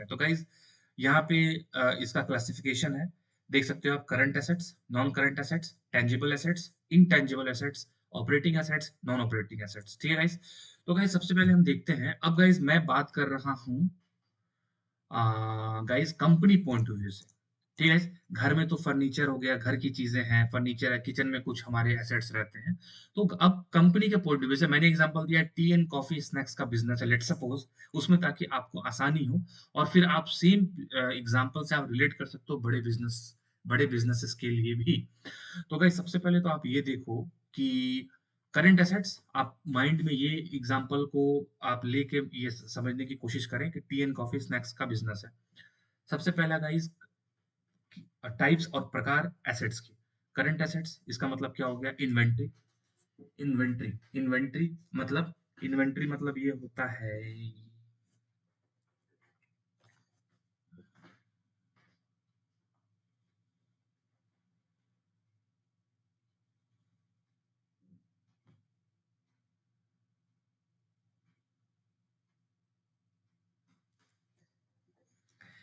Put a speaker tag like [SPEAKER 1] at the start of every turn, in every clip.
[SPEAKER 1] सकते हैं। तो गाइज यहाँ पे इसका क्लासिफिकेशन है, देख सकते हो आप, current assets, non current assets, tangible assets, intangible assets, operating assets, non operating assets. ठीक है गाइज। तो गाइज सबसे पहले हम देखते हैं, अब गाइज मैं बात कर रहा हूँ guys company point of view से। ठीक है, घर में तो फर्नीचर हो गया, घर की चीजें हैं, फर्नीचर है, किचन में कुछ हमारे एसेट्स रहते हैं। तो अब कंपनी के पॉइंट ऑफ व्यू से मैंने एग्जांपल दिया, टी एंड कॉफी स्नैक्स का बिजनेस है, लेट सपोज, उसमें, ताकि आपको आसानी हो और फिर आप सेम एग्जांपल से आप रिलेट कर सकते हो बड़े बिजनेसेस के लिए भी। तो गाइस सबसे पहले तो आप ये देखो कि करंट एसेट्स, आप माइंड में ये एग्जांपल को आप लेके ये समझने की कोशिश करें कि टी एंड कॉफी स्नैक्स का बिजनेस है। सबसे पहला गाइस, टाइप्स और प्रकार एसेट्स की। करंट एसेट्स, इसका मतलब क्या हो गया, इन्वेंट्री। इन्वेंट्री इन्वेंट्री मतलब ये होता है,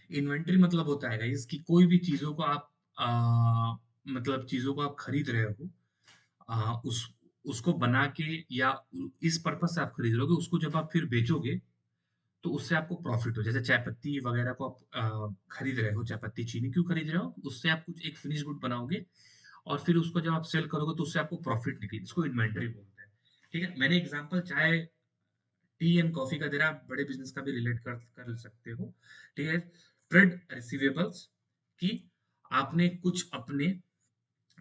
[SPEAKER 1] इन्वेंट्री मतलब होता है गाइस कि कोई भी चीजों को आप मतलब चीजों को आप खरीद रहे हो, उस उसको बना के या इस पर्पज से आप खरीद रहे हो, उसको जब आप फिर बेचोगे तो उससे आपको प्रॉफिट हो। जैसे चाय पत्ती वगैरह को आप खरीद रहे हो, चाय पत्ती चीनी क्यों खरीद रहे हो, उससे आप कुछ एक फिनिश गुड बनाओगे और फिर उसको जब आप सेल करोगे तो उससे आपको प्रॉफिट निकले, इसको इन्वेंट्री बोलते हैं। ठीक है, मैंने एग्जांपल चाय, टी एंड कॉफी का दे रहा, आप बड़े बिजनेस का भी रिलेट कर सकते हो। ठीक है, ट्रेड रिसीवेबल्स की, आपने कुछ अपने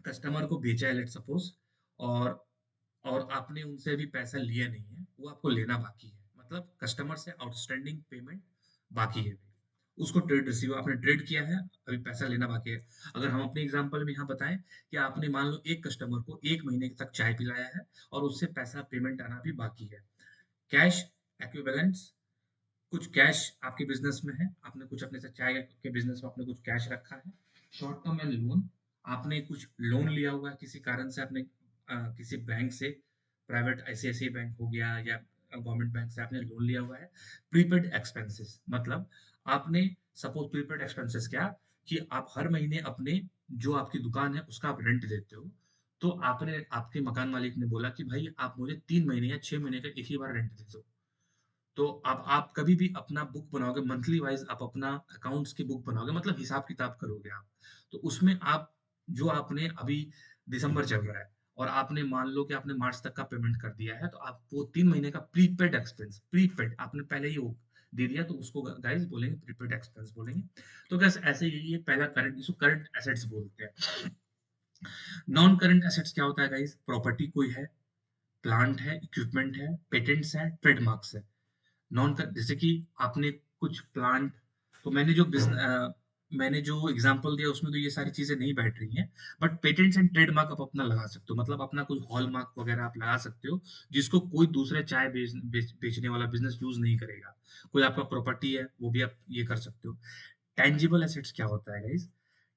[SPEAKER 1] कस्टमर को बेचा है, लेट सपोज, और आपने उनसे अभी पैसा लिया नहीं है, वो आपको लेना बाकी है, मतलब कस्टमर से आउटस्टैंडिंग पेमेंट बाकी है, उसको ट्रेड रिसीव, आपने ट्रेड किया है, अभी पैसा लेना बाकी है। अगर हम अपने एग्जांपल में यहाँ बताएं कि आपने मान लो एक कस्टमर को 1 महीने तक चाय पिलाया है और उससे पैसा पेमेंट आना भी बाकी है। कैश एक्विवेलेंट्स, कुछ कैश आपके बिजनेस में है, आपने कुछ अपने से चाय के बिजनेस में आपने कुछ कैश रखा है। शॉर्ट टर्म एंड लोन, आपने कुछ लोन लिया हुआ है किसी कारण से, आपने किसी बैंक से, प्राइवेट आईसीआईसीआई बैंक हो गया या गवर्नमेंट बैंक से आपने लोन लिया हुआ है। प्रीपेड एक्सपेंसेस मतलब आपने, सपोज प्रीपेड एक्सपेंसेस क्या, कि आप हर महीने अपने, जो आपकी दुकान है उसका आप रेंट देते हो, तो आपने, आपके मकान मालिक ने बोला कि भाई आप मुझे 3 महीने या 6 महीने का एक ही बार रेंट दे दो। तो आप कभी भी अपना बुक बनाओगे मंथली वाइज, आप अपना अकाउंट्स की बुक बनाओगे, मतलब हिसाब किताब करोगे आप, तो उसमें आप, जो आपने अभी दिसंबर चल रहा है और आपने मान लो कि आपने मार्च तक का पेमेंट कर दिया है, तो आप वो 3 महीने का प्रीपेड एक्सपेंस, प्रीपेड आपने पहले ही वो दे दिया, तो उसको गाइस बोलेंगे प्रीपेड एक्सपेंस बोलेंगे। तो गैस ऐसे ही ये पहला करंट, इसको करंट एसेट्स बोलते हैं। नॉन करंट एसेट्स क्या होता है गाइस, प्रॉपर्टी कोई है, प्लांट है, इक्विपमेंट है, पेटेंट्स है, ट्रेडमार्क्स है। नॉन कर, जैसे कि आपने कुछ प्लांट, तो मैंने जो एग्जांपल दिया उसमें तो ये सारी चीजें नहीं बैठ रही हैं, बट पेटेंट्स एंड ट्रेडमार्क आप अपना लगा सकते हो, मतलब अपना कोई हॉलमार्क वगैरह आप लगा सकते हो, जिसको कोई दूसरे चाय बेचने वाला बिजनेस यूज नहीं करेगा। कोई आपका प्रॉपर्टी है, वो भी आप ये कर सकते हो। टेंजिबल एसेट्स क्या होता है गाइस,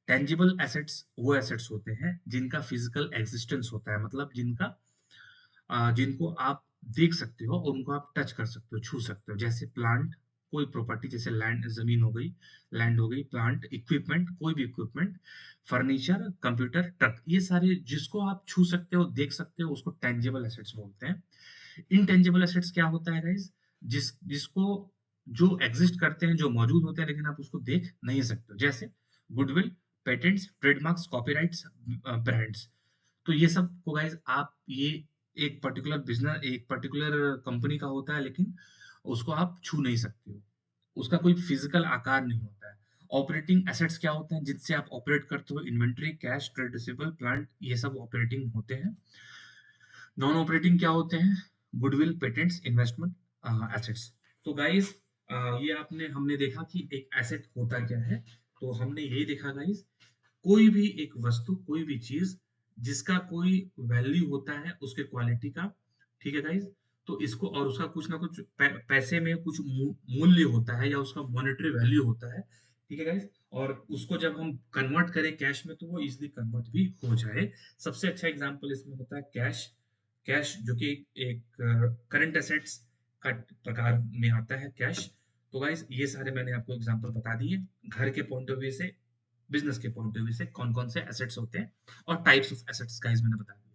[SPEAKER 1] टेंजिबल एसेट्स वो एसेट्स होते हैं जिनका फिजिकल एग्जिस्टेंस होता है, मतलब जिनको आप देख सकते हो और उनको आप टच कर सकते हो, छू सकते हो, जैसे प्लांट, कोई प्रॉपर्टी, जैसे लैंड, जमीन हो गई, लैंड हो गई, प्लांट, इक्विपमेंट, कोई भी इक्विपमेंट, फर्नीचर, कंप्यूटर, ट्रक, ये सारे जिसको आप छू सकते हो, देख सकते हो, उसको टेंजिबल एसेट्स बोलते हैं। इनटेंजिबल एसेट्स क्या होता है गाइस, जिसको, जो एग्जिस्ट करते हैं, जो मौजूद होते हैं, लेकिन आप उसको देख नहीं सकते हो, जैसे goodwill, patents, trademarks, copyrights, brands. तो ये सब को गाइस आप, ये एक पर्टिकुलर बिजनेस, एक पर्टिकुलर कंपनी का होता है, लेकिन उसको आप छू नहीं सकते हो, उसका कोई फिजिकल आकार नहीं होता है। ऑपरेटिंग एसेट्स क्या होते हैं, जिससे आप ऑपरेट करते हो, inventory, cash, trade receivable, plant, ये सब ऑपरेटिंग होते हैं। नॉन ऑपरेटिंग क्या होते हैं, गुडविल, पेटेंट्स, इन्वेस्टमेंट एसेट्स। तो गाइस ये आपने, हमने देखा कि एक एसेट होता क्या है, तो हमने यही देखा गाइस, कोई भी एक वस्तु, कोई भी चीज जिसका कोई वैल्यू होता है उसके क्वालिटी का। ठीक है गाइज, तो इसको, और उसका कुछ ना कुछ पैसे में कुछ मूल्य होता है या उसका मॉनेटरी वैल्यू होता है। ठीक है गाइज, और उसको जब हम कन्वर्ट करें कैश में तो वो इजिली कन्वर्ट भी हो जाए। सबसे अच्छा एग्जांपल इसमें होता है कैश। कैश जो कि एक करंट एसेट्स का प्रकार में आता है कैश। तो गाइस ये सारे मैंने आपको एग्जांपल बता दिए घर के पॉइंट ऑफ व्यू से, बिजनेस के पॉइंट ऑफ व्यू से कौन-कौन से एसेट्स होते हैं और टाइप्स ऑफ एसेट्स गाइस मैंने बता दिए।